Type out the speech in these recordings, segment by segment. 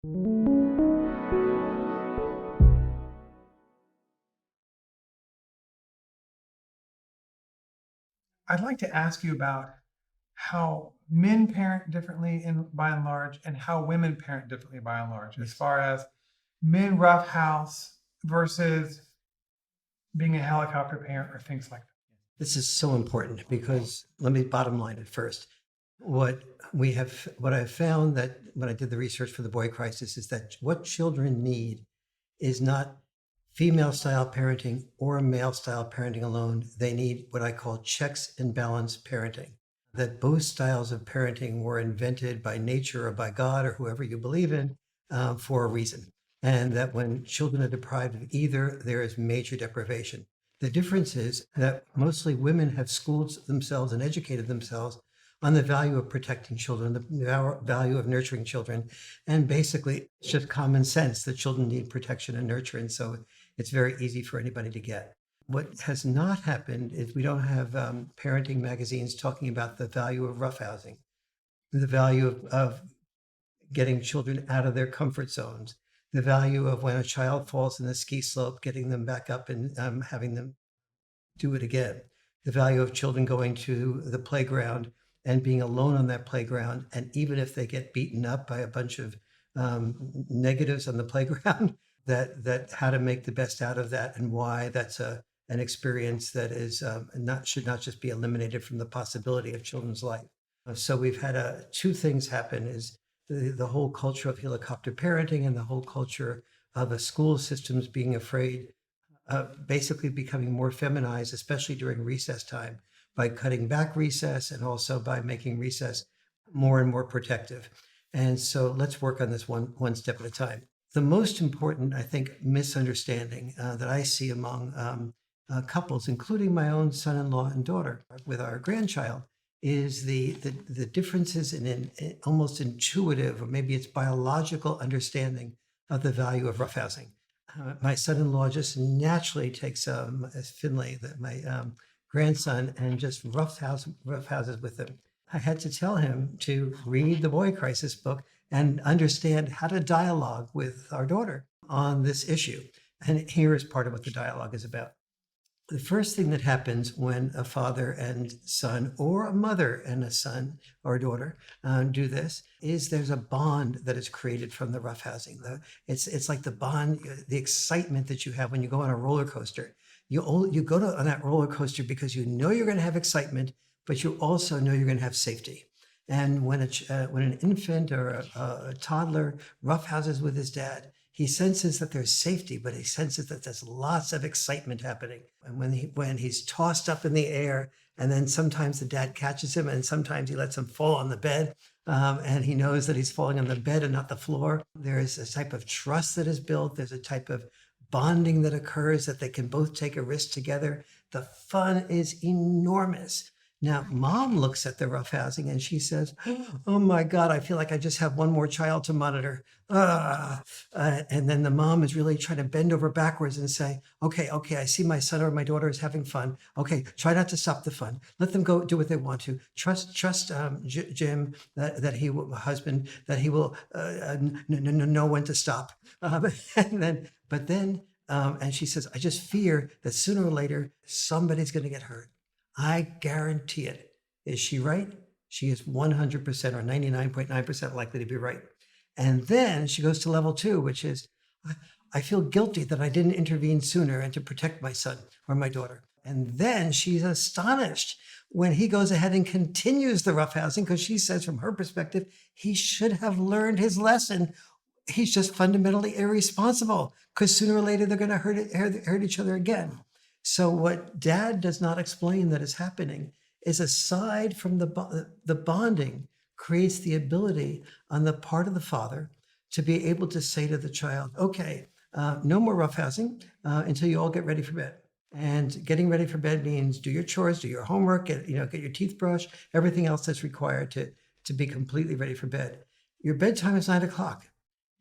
I'd like to ask you about how men parent differently by and large, and how women parent differently by and large, as far as men roughhouse versus being a helicopter parent or things like that. This is so important because let me bottom line it first. What I've found that when I did the research for the boy crisis is that what children need is not female style parenting or male style parenting alone. They need what I call checks and balance parenting. That both styles of parenting were invented by nature or by God or whoever you believe in for a reason. And that when children are deprived of either, there is major deprivation. The difference is that mostly women have schooled themselves and educated themselves on the value of protecting children, the value of nurturing children. And basically, it's just common sense that children need protection and nurturing. So it's very easy for anybody to get. What has not happened is we don't have parenting magazines talking about the value of roughhousing, the value of getting children out of their comfort zones, the value of when a child falls in the ski slope, getting them back up and having them do it again, the value of children going to the playground and being alone on that playground. And even if they get beaten up by a bunch of negatives on the playground, that how to make the best out of that and why that's an experience that is should not just be eliminated from the possibility of children's life. So we've had two things happen: is the whole culture of helicopter parenting and the whole culture of the school systems being afraid, basically becoming more feminized, especially during recess time, by cutting back recess and also by making recess more and more protective. And so let's work on this one step at a time. The most important, I think, misunderstanding that I see among couples, including my own son-in-law and daughter with our grandchild, is the differences in almost intuitive, or maybe it's biological understanding of the value of roughhousing. My son-in-law just naturally takes Finlay, my grandson, and just roughhouses with him. I had to tell him to read the Boy Crisis book and understand how to dialogue with our daughter on this issue. And here is part of what the dialogue is about. The first thing that happens when a father and son, or a mother and a son or daughter do this, is there's a bond that is created from the roughhousing. It's like the bond, the excitement that you have when you go on a roller coaster. You go on that roller coaster because you know you're going to have excitement, but you also know you're going to have safety. And when an infant or a toddler roughhouses with his dad, he senses that there's safety, but he senses that there's lots of excitement happening. And when he's tossed up in the air, and then sometimes the dad catches him, and sometimes he lets him fall on the bed, and he knows that he's falling on the bed and not the floor. There is a type of trust that is built. There's a type of bonding that occurs, that they can both take a risk together. The fun is enormous. Now, mom looks at the roughhousing and she says, "Oh my God, I feel like I just have one more child to monitor." And then the mom is really trying to bend over backwards and say, okay, I see my son or my daughter is having fun. Okay, try not to stop the fun. Let them go do what they want to. Trust Jim, that he will, husband, that he will know when to stop. And she says, "I just fear that sooner or later, somebody's going to get hurt. I guarantee it." Is she right? She is 100% or 99.9% likely to be right. And then she goes to level 2, which is, I feel guilty that I didn't intervene sooner and to protect my son or my daughter. And then she's astonished when he goes ahead and continues the roughhousing, because she says from her perspective, he should have learned his lesson. He's just fundamentally irresponsible, because sooner or later they're going to hurt each other again. So what dad does not explain that is happening is, aside from the bonding, creates the ability on the part of the father to be able to say to the child, okay, no more roughhousing until you all get ready for bed. And getting ready for bed means do your chores, do your homework, get your teeth brushed, everything else that's required to be completely ready for bed. Your bedtime is 9 o'clock.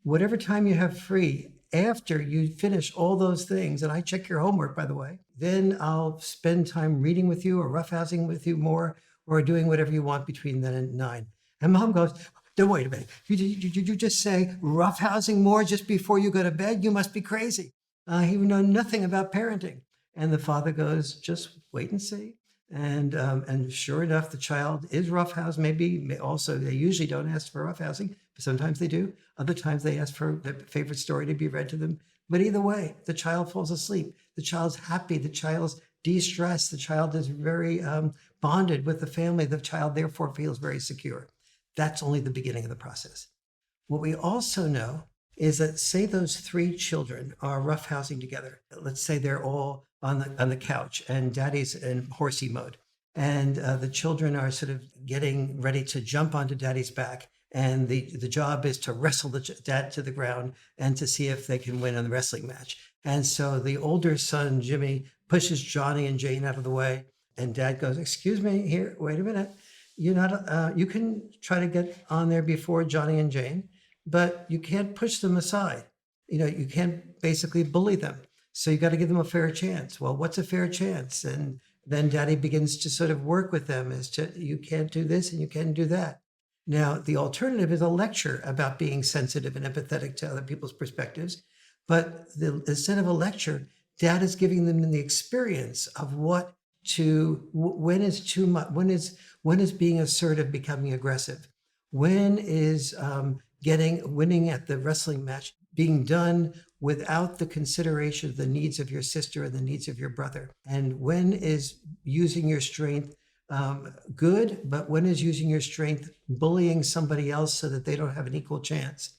Whatever time you have free after you finish all those things, and I check your homework, by the way, then I'll spend time reading with you or roughhousing with you more, or doing whatever you want between then and 9. And mom goes, No, wait a minute. You just say roughhousing more just before you go to bed? You must be crazy. He would know nothing about parenting. And the father goes, just wait and see. And sure enough, the child is roughhoused. Also, they usually don't ask for roughhousing, but sometimes they do. Other times they ask for their favorite story to be read to them. But either way, the child falls asleep. The child's happy. The child's de-stressed. The child is very bonded with the family. The child therefore feels very secure. That's only the beginning of the process. What we also know is that, say those three children are roughhousing together. Let's say they're all on the couch and daddy's in horsey mode. And the children are sort of getting ready to jump onto daddy's back. And the job is to wrestle the dad to the ground and to see if they can win in the wrestling match. And so the older son, Jimmy, pushes Johnny and Jane out of the way. And dad goes, excuse me, here, wait a minute. You're not, you can try to get on there before Johnny and Jane, but you can't push them aside. You can't basically bully them. So you got to give them a fair chance. Well, what's a fair chance? And then daddy begins to sort of work with them as to, you can't do this and you can't do that. Now, the alternative is a lecture about being sensitive and empathetic to other people's perspectives. But instead of a lecture, dad is giving them the experience of when is too much, when is being assertive becoming aggressive? When is winning at the wrestling match being done without the consideration of the needs of your sister and the needs of your brother? And when is using your strength good, but when is using your strength bullying somebody else so that they don't have an equal chance?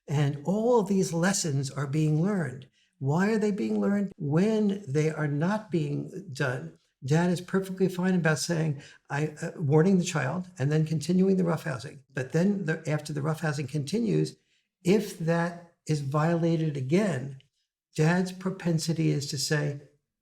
And all of these lessons are being learned. Why are they being learned? When they are not being done, dad is perfectly fine about saying, warning the child and then continuing the roughhousing. But then after the roughhousing continues, if that is violated again, dad's propensity is to say,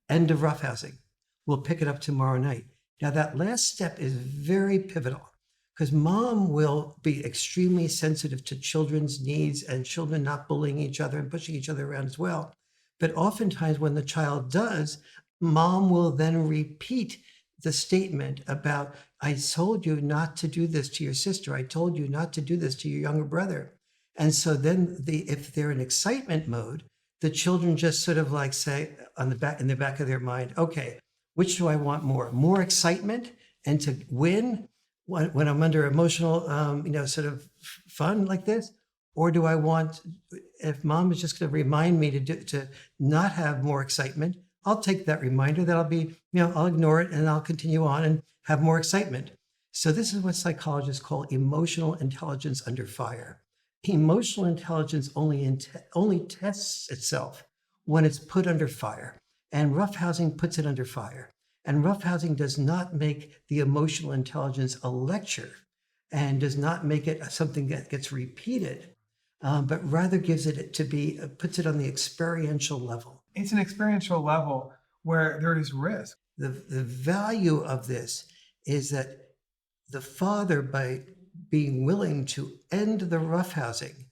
end of roughhousing. We'll pick it up tomorrow night. Now, that last step is very pivotal because mom will be extremely sensitive to children's needs and children not bullying each other and pushing each other around as well. But oftentimes when the child does, mom will then repeat the statement about, I told you not to do this to your sister. I told you not to do this to your younger brother. And so then if they're in excitement mode, the children just sort of like say in the back of their mind, okay, which do I want more? More excitement and to win when I'm under emotional, sort of fun like this? Or do I want, if mom is just going to remind me to not have more excitement, I'll take that reminder that I'll ignore it and I'll continue on and have more excitement. So this is what psychologists call emotional intelligence under fire. Emotional intelligence only tests itself when it's put under fire. And roughhousing puts it under fire. And roughhousing does not make the emotional intelligence a lecture and does not make it something that gets repeated, but rather puts it on the experiential level. It's an experiential level where there is risk. The value of this is that the father, by being willing to end the roughhousing,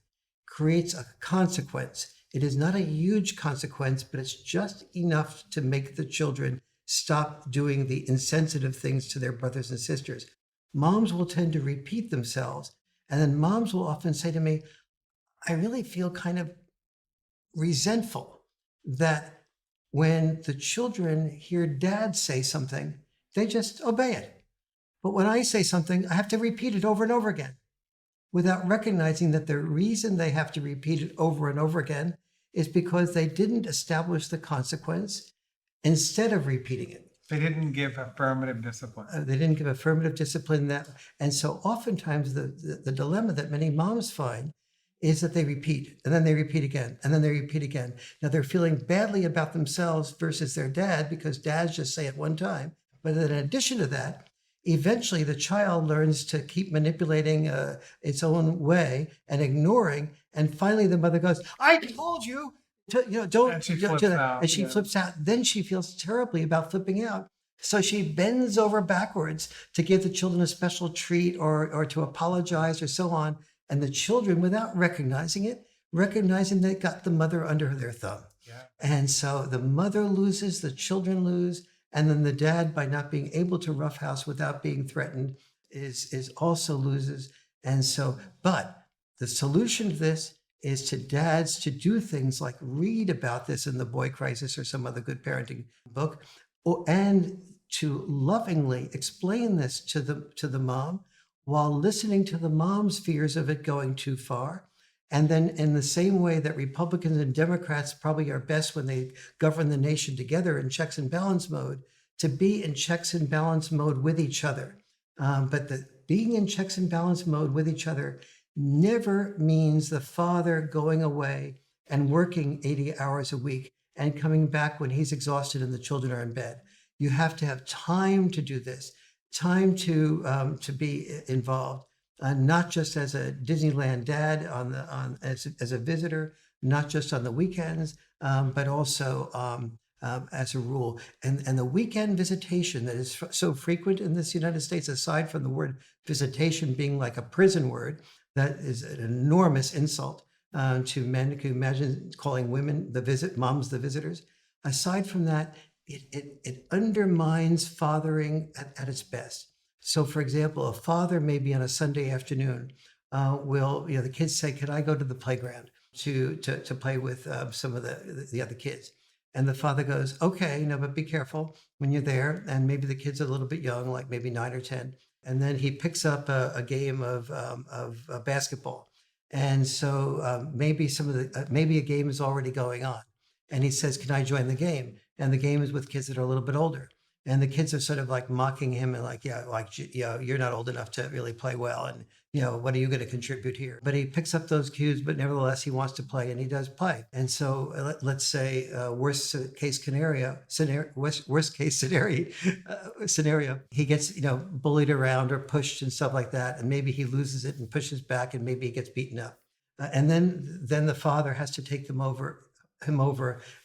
creates a consequence. It is not a huge consequence, but it's just enough to make the children stop doing the insensitive things to their brothers and sisters. Moms will tend to repeat themselves. And then moms will often say to me, I really feel kind of resentful that when the children hear dad say something, they just obey it. But when I say something, I have to repeat it over and over again without recognizing that the reason they have to repeat it over and over again is because they didn't establish the consequence instead of repeating it. They didn't give affirmative discipline. They didn't give affirmative discipline. And so oftentimes the dilemma that many moms find is that they repeat, and then they repeat again, and then they repeat again. Now they're feeling badly about themselves versus their dad because dads just say it one time. But in addition to that, eventually the child learns to keep manipulating its own way and ignoring. And finally the mother goes, I told you to, don't. And she flips out. And she flips out. Then she feels terribly about flipping out. So she bends over backwards to give the children a special treat or to apologize or so on. And the children, without recognizing they got the mother under their thumb. Yeah. And so the mother loses, the children lose, and then the dad, by not being able to roughhouse without being threatened, is also loses. And so, but the solution to this is to dads to do things like read about this in The Boy Crisis or some other good parenting book, and to lovingly explain this to the mom while listening to the mom's fears of it going too far. And then in the same way that Republicans and Democrats probably are best when they govern the nation together in checks and balance mode, to be in checks and balance mode with each other. But being in checks and balance mode with each other never means the father going away and working 80 hours a week and coming back when he's exhausted and the children are in bed. You have to have time to do this, time to be involved, not just as a Disneyland dad as a visitor, not just on the weekends, but also as a rule. And the weekend visitation that is so frequent in this United States, aside from the word visitation being like a prison word, that is an enormous insult to men. Can you imagine calling women moms the visitors? Aside from that, it undermines fathering at its best. So, for example, a father maybe on a Sunday afternoon the kids say, "Can I go to the playground to play with some of the other kids?" And the father goes, "Okay, but be careful when you're there." And maybe the kid's a little bit young, like maybe 9 or 10. And then he picks up a game of basketball. And so maybe maybe a game is already going on. And he says, "Can I join the game?" And the game is with kids that are a little bit older. And the kids are sort of like mocking him and like, you're not old enough to really play well. And, what are you going to contribute here? But he picks up those cues, but nevertheless, he wants to play and he does play. And so let's say worst case scenario, he gets, bullied around or pushed and stuff like that. And maybe he loses it and pushes back and maybe he gets beaten up. And then the father has to take him over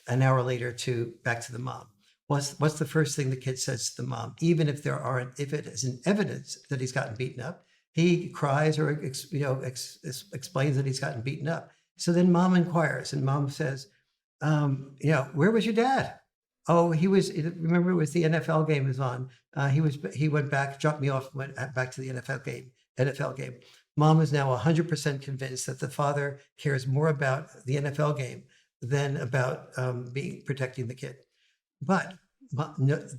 an hour later back to the mom. What's the first thing the kid says to the mom? Even if if it isn't evidence that he's gotten beaten up, he cries or explains that he's gotten beaten up. So then mom inquires, and mom says, "Where was your dad?" "Oh, remember it was the NFL game was on. He went back, dropped me off, went back to the NFL game. Mom is now 100% convinced that the father cares more about the NFL game than about protecting the kid. But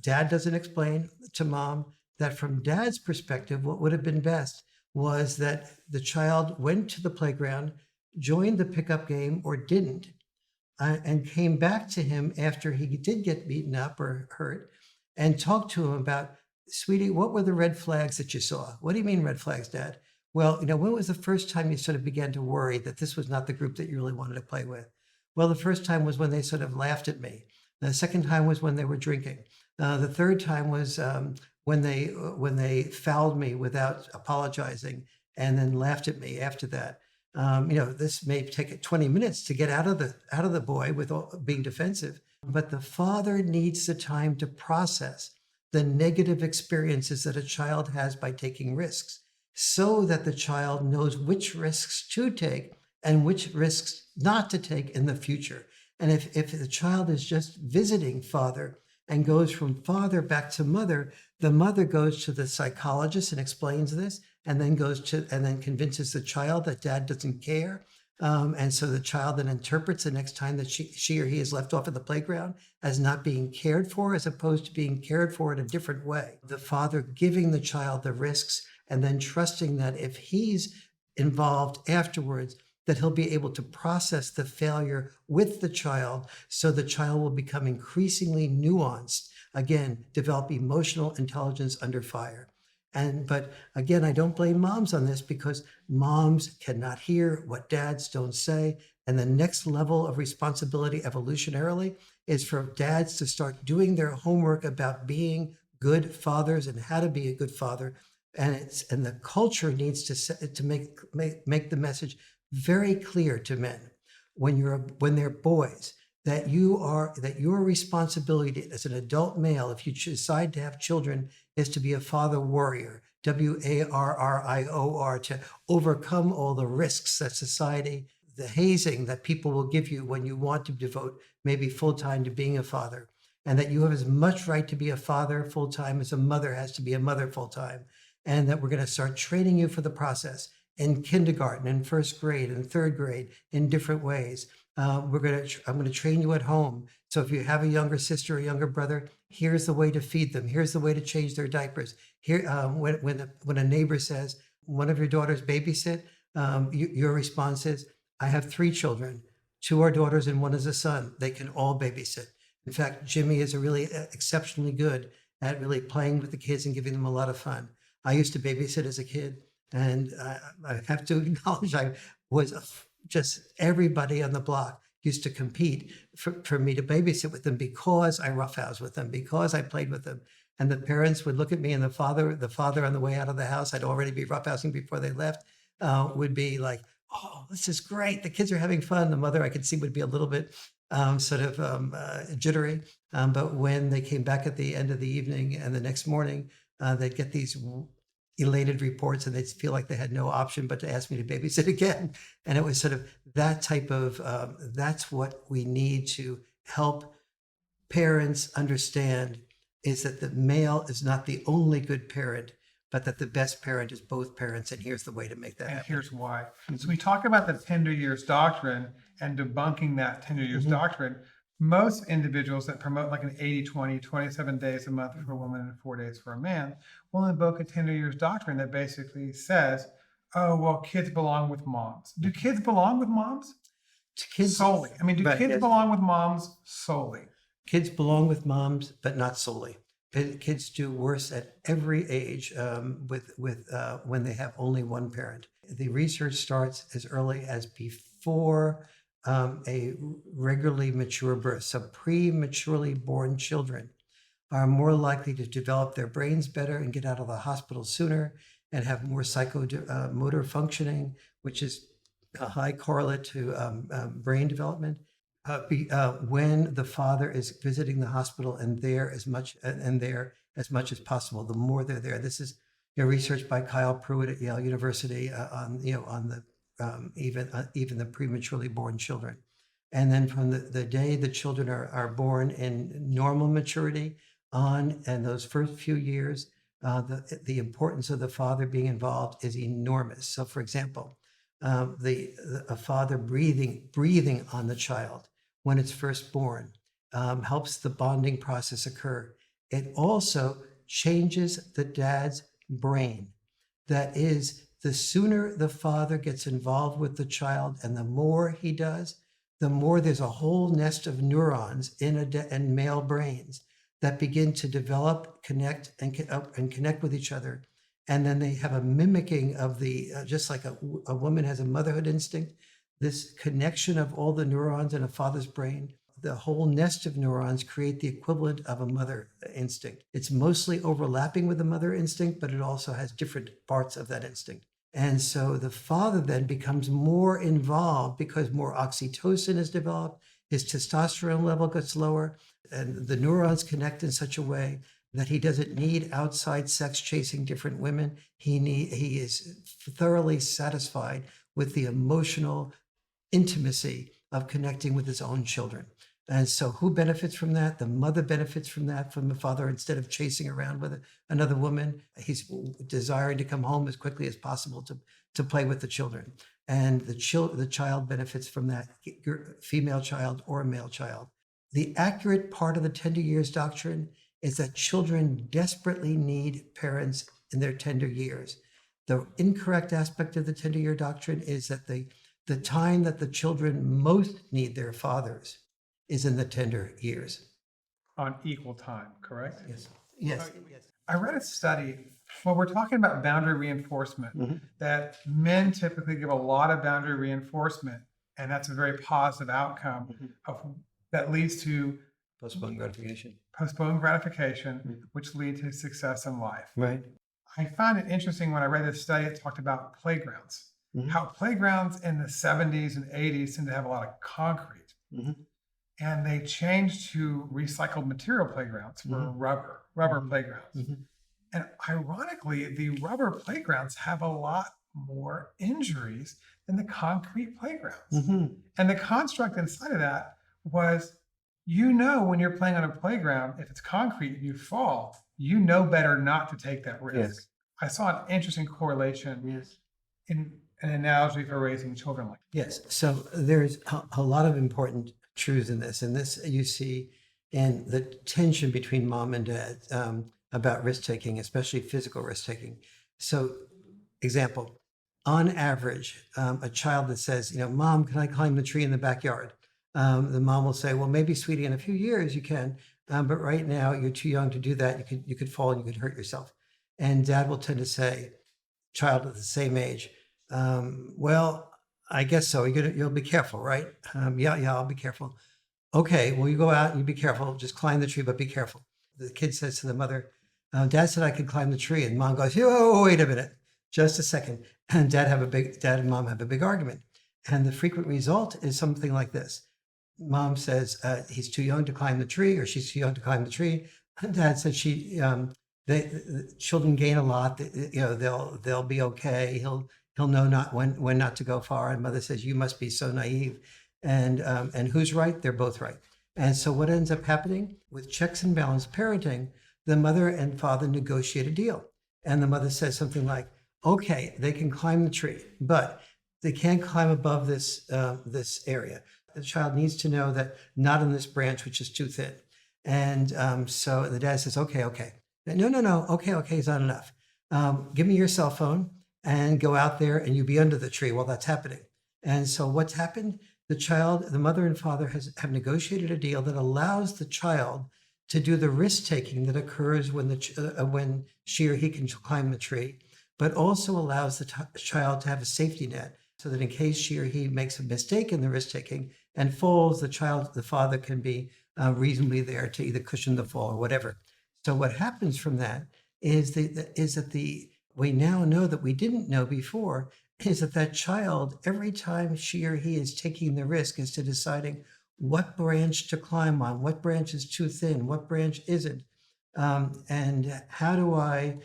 dad doesn't explain to mom that from dad's perspective, what would have been best was that the child went to the playground, joined the pickup game or didn't, and came back to him after he did get beaten up or hurt and talked to him about, "Sweetie, what were the red flags that you saw?" "What do you mean red flags, Dad?" "Well, when was the first time you sort of began to worry that this was not the group that you really wanted to play with?" "Well, the first time was when they sort of laughed at me. The second time was when they were drinking. The third time was when they fouled me without apologizing and then laughed at me after that. This may take 20 minutes to get out of the boy with being defensive, but the father needs the time to process the negative experiences that a child has by taking risks, so that the child knows which risks to take and which risks not to take in the future. And if the child is just visiting father and goes from father back to mother, the mother goes to the psychologist and explains this, and then convinces the child that dad doesn't care. And so the child then interprets the next time that she or he is left off at the playground as not being cared for, as opposed to being cared for in a different way. The father giving the child the risks and then trusting that if he's involved afterwards, that he'll be able to process the failure with the child, so the child will become increasingly nuanced, again, develop emotional intelligence under fire. But again, I don't blame moms on this, because moms cannot hear what dads don't say. And the next level of responsibility evolutionarily is for dads to start doing their homework about being good fathers and how to be a good father. And the culture needs to make the message very clear to men when they're boys, that your responsibility as an adult male, if you decide to have children, is to be a father warrior, WARRIOR, to overcome all the risks that society, the hazing that people will give you when you want to devote maybe full time to being a father, and that you have as much right to be a father full time as a mother has to be a mother full time, and that we're going to start training you for the process. in kindergarten, in first grade, in third grade, in different ways. I'm going to train you at home. So if you have a younger sister or younger brother, here's the way to feed them. Here's the way to change their diapers. Here, when a neighbor says, one of your daughters babysit, your response is, I have 3 children. 2 are daughters and 1 is a son. They can all babysit. In fact, Jimmy is really exceptionally good at really playing with the kids and giving them a lot of fun. I used to babysit as a kid, and I have to acknowledge I was just everybody on the block used to compete for me to babysit with them because I roughhoused with them, because I played with them. And the parents would look at me, and the father on the way out of the house, I'd already be roughhousing before they left, would be like, oh, this is great. The kids are having fun. The mother, I could see, would be a little bit jittery. But when they came back at the end of the evening and the next morning, they'd get these elated reports, and they'd feel like they had no option but to ask me to babysit again. And it was sort of that type of, that's what we need to help parents understand, is that the male is not the only good parent, but that the best parent is both parents. And here's the way to make that And happen. here's why. So we talk about the tender years doctrine and debunking that tender years doctrine. Most individuals that promote like an 80-20, 27 days a month for a woman and 4 days for a man will invoke a tender years doctrine that basically says, oh, well, kids belong with moms. Do kids belong with moms? Kids Solely. I mean, do Right, kids yes. belong with moms solely? Kids belong with moms, but not solely. Kids do worse at every age when they have only one parent. The research starts as early as before a regularly mature birth. So prematurely born children are more likely to develop their brains better and get out of the hospital sooner and have more psychomotor functioning, which is a high correlate to brain development. When the father is visiting the hospital and there as much as possible, the more they're there. This is research by Kyle Pruitt at Yale University on the even the prematurely born children. And then from the day the children are born in normal maturity on, and those first few years, the importance of the father being involved is enormous. So, for example, a father breathing on the child when it's first born helps the bonding process occur. It also changes the dad's brain. That is, the sooner the father gets involved with the child and the more he does, the more there's a whole nest of neurons in male brains that begin to develop, connect, and connect with each other. And then they have a mimicking of the, just like a woman has a motherhood instinct, this connection of all the neurons in a father's brain, the whole nest of neurons create the equivalent of a mother instinct. It's mostly overlapping with the mother instinct, but it also has different parts of that instinct. And so the father then becomes more involved because more oxytocin is developed, his testosterone level gets lower, and the neurons connect in such a way that he doesn't need outside sex chasing different women. He is thoroughly satisfied with the emotional intimacy of connecting with his own children. And so who benefits from that? The mother benefits from that, from the father. Instead of chasing around with another woman, he's desiring to come home as quickly as possible to play with the children. And the child benefits from that, female child or a male child. The accurate part of the tender years doctrine is that children desperately need parents in their tender years. The incorrect aspect of the tender year doctrine is that the time that the children most need their fathers is in the tender years. On equal time, correct? Yes. Yes. I read a study, well, we're talking about boundary reinforcement, that men typically give a lot of boundary reinforcement, and that's a very positive outcome that leads to Postponed gratification. Which lead to success in life. Right. I found it interesting when I read this study, it talked about playgrounds, how playgrounds in the 70s and 80s seemed to have a lot of concrete. And they changed to recycled material playgrounds for rubber playgrounds. And ironically, the rubber playgrounds have a lot more injuries than the concrete playgrounds. And the construct inside of that was, when you're playing on a playground, if it's concrete and you fall, you know better not to take that risk. I saw an interesting correlation in an analogy for raising children like? Yes. So there's a lot of important truths in this. And this you see in the tension between mom and dad about risk taking, especially physical risk taking. So, example, on average, a child that says, Mom, can I climb the tree in the backyard? The mom will say, well, maybe, sweetie, in a few years you can. But right now you're too young to do that. You could fall and you could hurt yourself. And dad will tend to say, child of the same age, well, I guess so. You'll be careful, right? Yeah, I'll be careful. Okay, well, you go out and you be careful. Just climb the tree, but be careful. The kid says to the mother, Dad said I could climb the tree. And mom goes, oh, wait a minute, just a second. And dad and mom have a big argument. And the frequent result is something like this. Mom says he's too young to climb the tree, or she's too young to climb the tree. And dad said the children gain a lot. They'll be okay. He'll know not when not to go far. And mother says, you must be so naive. And who's right? They're both right. And so what ends up happening with checks and balance parenting, the mother and father negotiate a deal. And the mother says something like, okay, they can climb the tree, but they can't climb above this area. The child needs to know that not on this branch, which is too thin. And so the dad says, okay. No. Okay is not enough. Give me your cell phone and go out there and you be under the tree while that's happening. And so what's happened? The mother and father have negotiated a deal that allows the child to do the risk taking that occurs when she or he can climb the tree, but also allows the child to have a safety net so that in case she or he makes a mistake in the risk taking and falls, the father can be reasonably there to either cushion the fall or whatever. So what happens from that is that we now know that we didn't know before, is that child, every time she or he is taking the risk, is to deciding what branch to climb on, what branch is too thin, what branch isn't, and how do I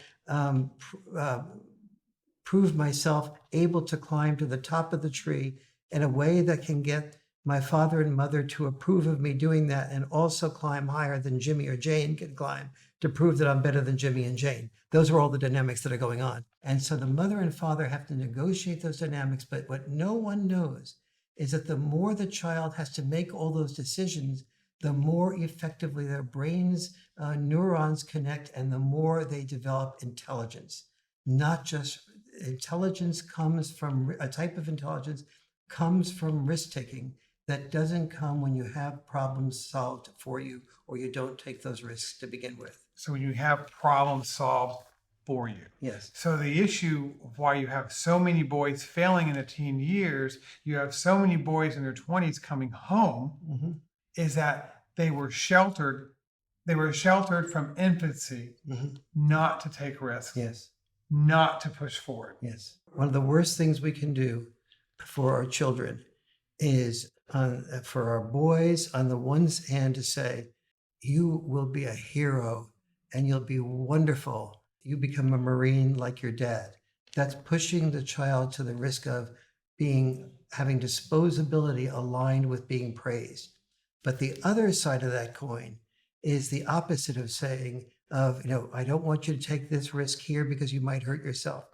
prove myself able to climb to the top of the tree in a way that can get my father and mother to approve of me doing that, and also climb higher than Jimmy or Jane can climb to prove that I'm better than Jimmy and Jane. Those are all the dynamics that are going on. And so the mother and father have to negotiate those dynamics. But what no one knows is that the more the child has to make all those decisions, the more effectively their brains, neurons connect, and the more they develop intelligence. Not just intelligence comes from a type of intelligence comes from risk taking that doesn't come when you have problems solved for you or you don't take those risks to begin with. So when you have problems solved for you. Yes. So the issue of why you have so many boys failing in the teen years, you have so many boys in their 20s coming home, is that they were sheltered. They were sheltered from infancy, not to take risks. Yes. Not to push forward. Yes. One of the worst things we can do for our children is for our boys on the one hand to say, you will be a hero and you'll be wonderful. You become a Marine like your dad. That's pushing the child to the risk of having disposability aligned with being praised. But the other side of that coin is the opposite of saying, I don't want you to take this risk here because you might hurt yourself.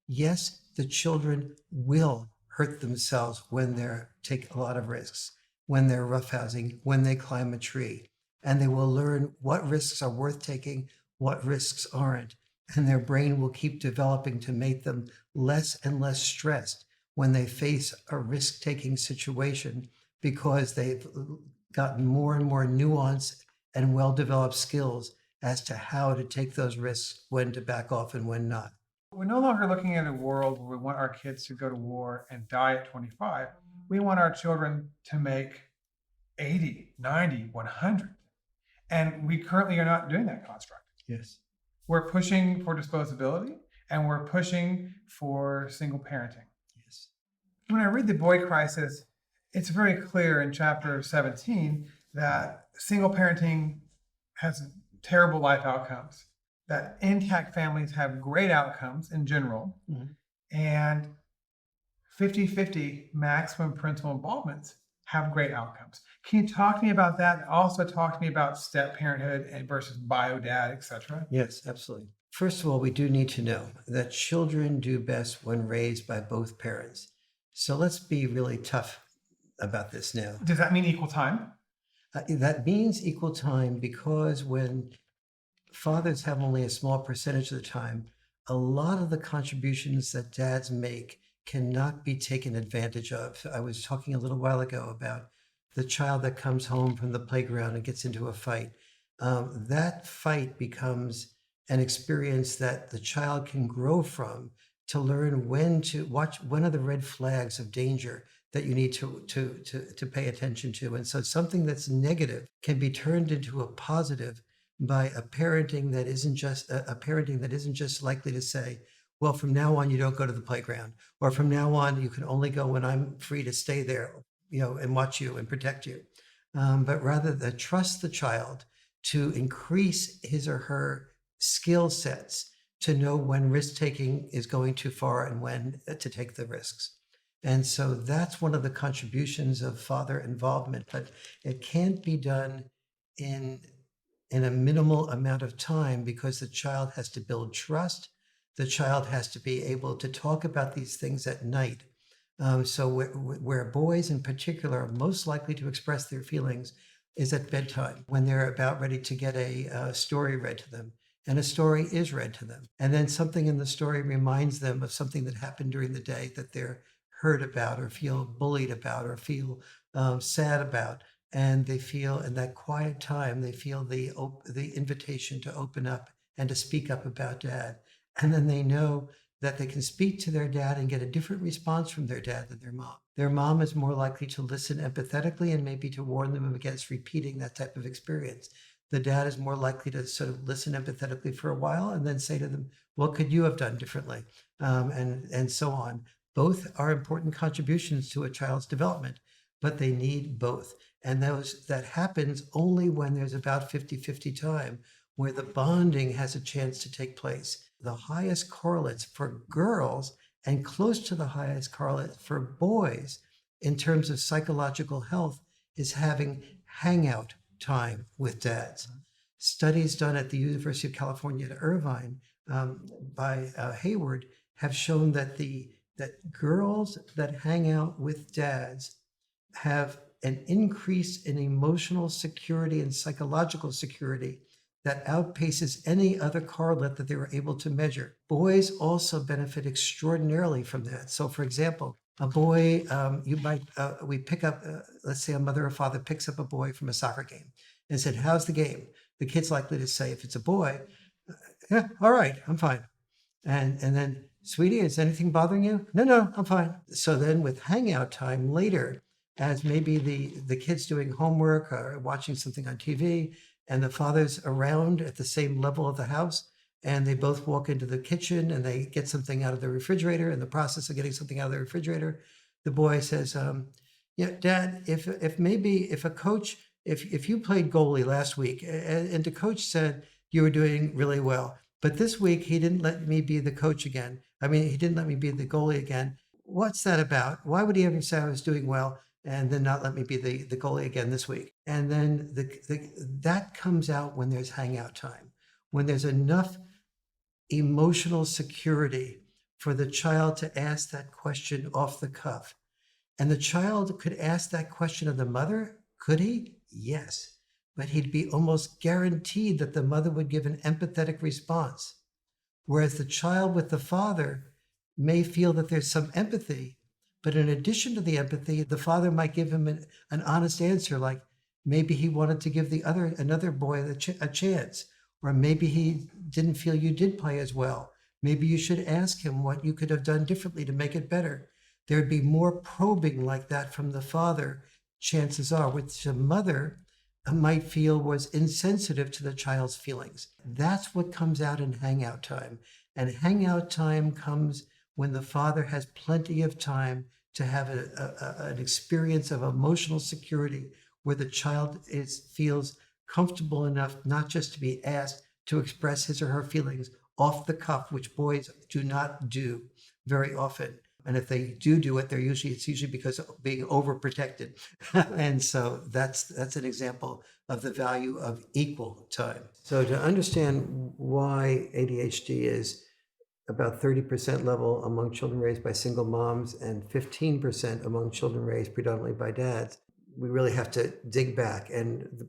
Yes, the children will hurt themselves when they take a lot of risks, when they're roughhousing, when they climb a tree, and they will learn what risks are worth taking, what risks aren't. And their brain will keep developing to make them less and less stressed when they face a risk-taking situation, because they've gotten more and more nuanced and well-developed skills as to how to take those risks, when to back off and when not. We're no longer looking at a world where we want our kids to go to war and die at 25. We want our children to make 80, 90, 100. And we currently are not doing that construct. Yes. We're pushing for disposability and we're pushing for single parenting. Yes. When I read The Boy Crisis, it's very clear in chapter 17 that single parenting has terrible life outcomes, that intact families have great outcomes in general, and 50-50 maximum parental involvements have great outcomes. Can you talk to me about that? Also talk to me about step parenthood and versus bio dad, etc. Yes, absolutely. First of all, we do need to know that children do best when raised by both parents. So let's be really tough about this now. Does that mean equal time? That means equal time because when fathers have only a small percentage of the time, a lot of the contributions that dads make cannot be taken advantage of. I was talking a little while ago about the child that comes home from the playground and gets into a fight. That fight becomes an experience that the child can grow from to learn when to watch, when are the red flags of danger that you need to pay attention to. And so something that's negative can be turned into a positive by a parenting that isn't just likely to say, well, from now on you don't go to the playground, or from now on you can only go when I'm free to stay there, and watch you and protect you, but rather that trust the child to increase his or her skill sets to know when risk taking is going too far and when to take the risks. And so that's one of the contributions of father involvement, but it can't be done in a minimal amount of time because the child has to build trust. The child has to be able to talk about these things at night. So where boys in particular are most likely to express their feelings is at bedtime when they're about ready to get a story read to them. And a story is read to them. And then something in the story reminds them of something that happened during the day that they're hurt about or feel bullied about or feel sad about. And they feel in that quiet time, they feel the invitation to open up and to speak up about dad. And then they know that they can speak to their dad and get a different response from their dad than their mom. Their mom is more likely to listen empathetically and maybe to warn them against repeating that type of experience. The dad is more likely to sort of listen empathetically for a while and then say to them, what could you have done differently? And so on. Both are important contributions to a child's development, but they need both. And that happens only when there's about 50-50 time where the bonding has a chance to take place. The highest correlates for girls and close to the highest correlate for boys in terms of psychological health is having hangout time with dads. Studies done at the University of California at Irvine by Hayward have shown that that girls that hang out with dads have an increase in emotional security and psychological security that outpaces any other correlate that they were able to measure. Boys also benefit extraordinarily from that. So for example, a boy, we pick up, let's say a mother or father picks up a boy from a soccer game and said, how's the game? The kid's likely to say, if it's a boy, yeah, all right, I'm fine. And then, sweetie, is anything bothering you? No, I'm fine. So then with hangout time later, as maybe the kid's doing homework or watching something on TV and the father's around at the same level of the house, and they both walk into the kitchen and they get something out of the refrigerator. In the process of getting something out of the refrigerator, the boy says, yeah, Dad, if a coach, if you played goalie last week and the coach said you were doing really well, but this week he didn't let me be the coach again. I mean, he didn't let me be the goalie again. What's that about? Why would he ever say I was doing well and then not let me be the goalie again this week? And then that comes out when there's hangout time, when there's enough emotional security for the child to ask that question off the cuff. And the child could ask that question of the mother. Could he? Yes. But he'd be almost guaranteed that the mother would give an empathetic response. Whereas the child with the father may feel that there's some empathy, but in addition to the empathy, the father might give him an honest answer, like maybe he wanted to give another boy a chance, or maybe he didn't feel you did play as well. Maybe you should ask him what you could have done differently to make it better. There'd be more probing like that from the father, chances are, which the mother might feel was insensitive to the child's feelings. That's what comes out in hangout time. And hangout time comes when the father has plenty of time to have an experience of emotional security where the child feels comfortable enough not just to be asked to express his or her feelings off the cuff, which boys do not do very often. And if they do it, it's usually because of being overprotected. And so that's an example of the value of equal time. So to understand why ADHD is about 30% level among children raised by single moms and 15% among children raised predominantly by dads, we really have to dig back.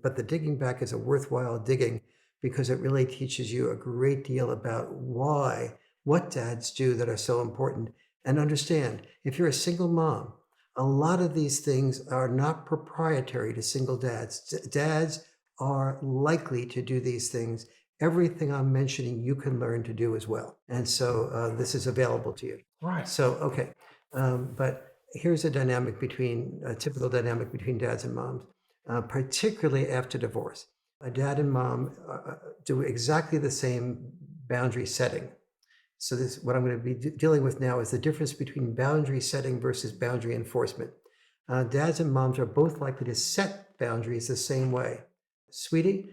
But the digging back is a worthwhile digging because it really teaches you a great deal about what dads do that are so important. And understand, if you're a single mom, a lot of these things are not proprietary to single dads. Dads are likely to do these things. Everything I'm mentioning, you can learn to do as well. And so this is available to you. Right. So, okay. But here's a typical dynamic between dads and moms, particularly after divorce. A dad and mom do exactly the same boundary setting. So what I'm going to be dealing with now is the difference between boundary setting versus boundary enforcement. Dads and moms are both likely to set boundaries the same way. Sweetie,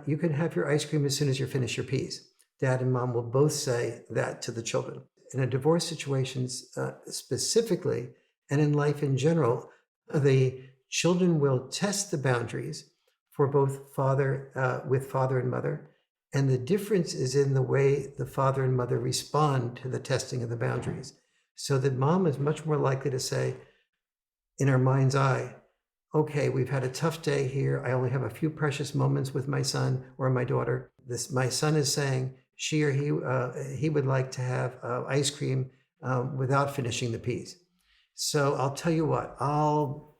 you can have your ice cream as soon as you finish your peas. Dad and mom will both say that to the children. In a divorce situations specifically, and in life in general, the children will test the boundaries for both with father and mother. And the difference is in the way the father and mother respond to the testing of the boundaries. So that mom is much more likely to say, in her mind's eye, okay, we've had a tough day here. I only have a few precious moments with my son or my daughter. My son is saying she or he would like to have ice cream without finishing the peas. So I'll tell you what, I'll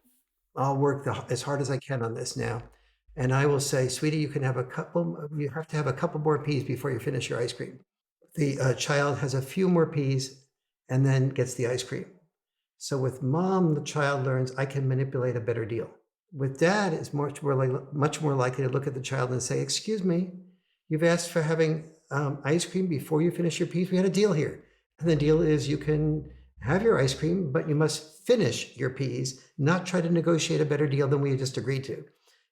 work as hard as I can on this now. And I will say, sweetie, you have to have a couple more peas before you finish your ice cream. The child has a few more peas and then gets the ice cream. So with mom, the child learns I can manipulate a better deal. With dad, it's much more likely to look at the child and say, excuse me, you've asked for having ice cream before you finish your peas. We had a deal here. And the deal is you can have your ice cream, but you must finish your peas, not try to negotiate a better deal than we just agreed to.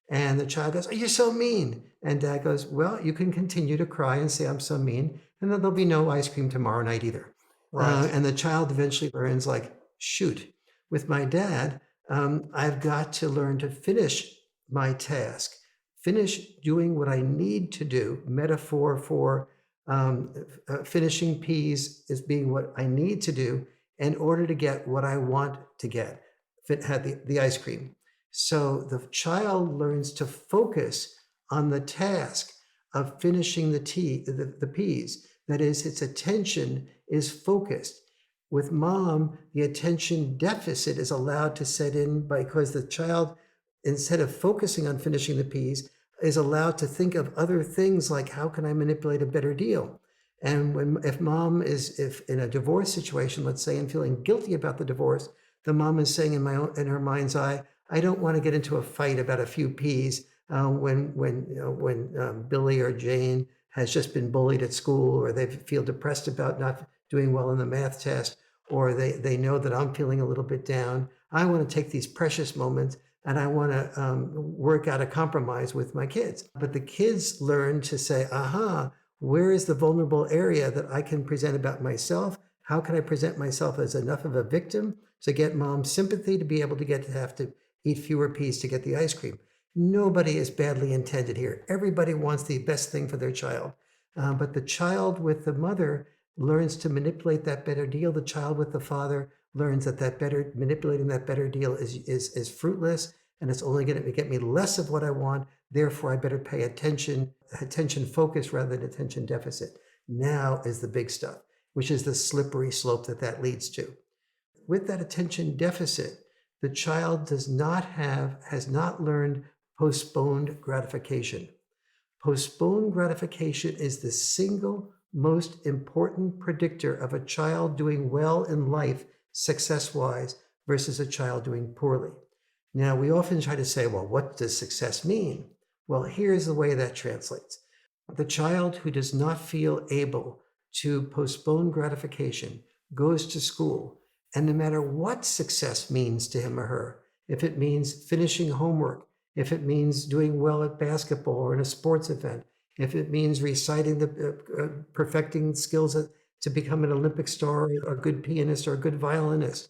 And the child goes, oh, you're so mean. And dad goes, well, you can continue to cry and say I'm so mean, and then there'll be no ice cream tomorrow night either. Right. And the child eventually learns, like, shoot, with my dad, I've got to learn to finish my task, finish doing what I need to do. Metaphor for finishing peas is being what I need to do in order to get what I want to get, had the ice cream. So the child learns to focus on the task of finishing the peas. That is, its attention is focused. With mom, the attention deficit is allowed to set in because the child, instead of focusing on finishing the peas, is allowed to think of other things like, how can I manipulate a better deal? And if in a divorce situation, let's say, and feeling guilty about the divorce, the mom is saying in her mind's eye, I don't want to get into a fight about a few peas when Billy or Jane has just been bullied at school, or they feel depressed about not doing well in the math test, or they know that I'm feeling a little bit down. I want to take these precious moments and I want to work out a compromise with my kids. But the kids learn to say, aha, where is the vulnerable area that I can present about myself? How can I present myself as enough of a victim to get mom's sympathy to be able to have to eat fewer peas to get the ice cream? Nobody is badly intended here. Everybody wants the best thing for their child. But the child with the mother learns to manipulate that better deal. The child with the father learns that manipulating that better deal is fruitless, and it's only going to get me less of what I want. Therefore, I better pay attention focus rather than attention deficit. Now is the big stuff, which is the slippery slope that leads to. With that attention deficit, the child has not learned postponed gratification. Postponed gratification is the single most important predictor of a child doing well in life, success-wise, versus a child doing poorly. Now, we often try to say, well, what does success mean? Well, here's the way that translates. The child who does not feel able to postpone gratification goes to school, and no matter what success means to him or her, if it means finishing homework, if it means doing well at basketball or in a sports event, if it means reciting perfecting skills to become an Olympic star or a good pianist or a good violinist.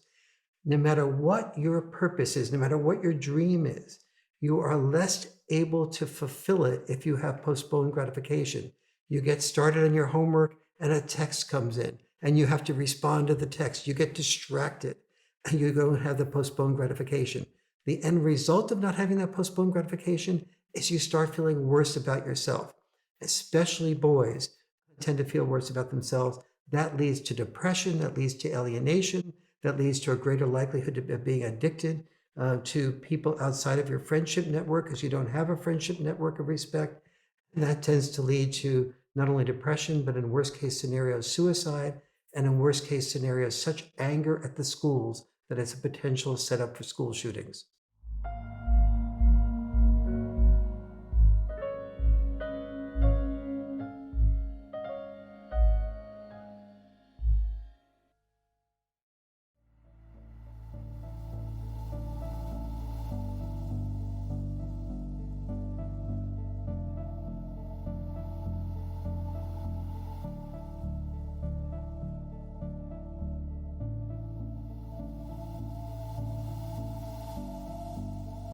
No matter what your purpose is, no matter what your dream is, you are less able to fulfill it if you have postponed gratification. You get started on your homework and a text comes in and you have to respond to the text. You get distracted and you don't have the postponed gratification. The end result of not having that postponed gratification is you start feeling worse about yourself. Especially boys tend to feel worse about themselves. That leads to depression, that leads to alienation, that leads to a greater likelihood of being addicted to people outside of your friendship network because you don't have a friendship network of respect. And that tends to lead to not only depression, but in worst case scenarios, suicide, and in worst case scenarios, such anger at the schools that it's a potential setup for school shootings.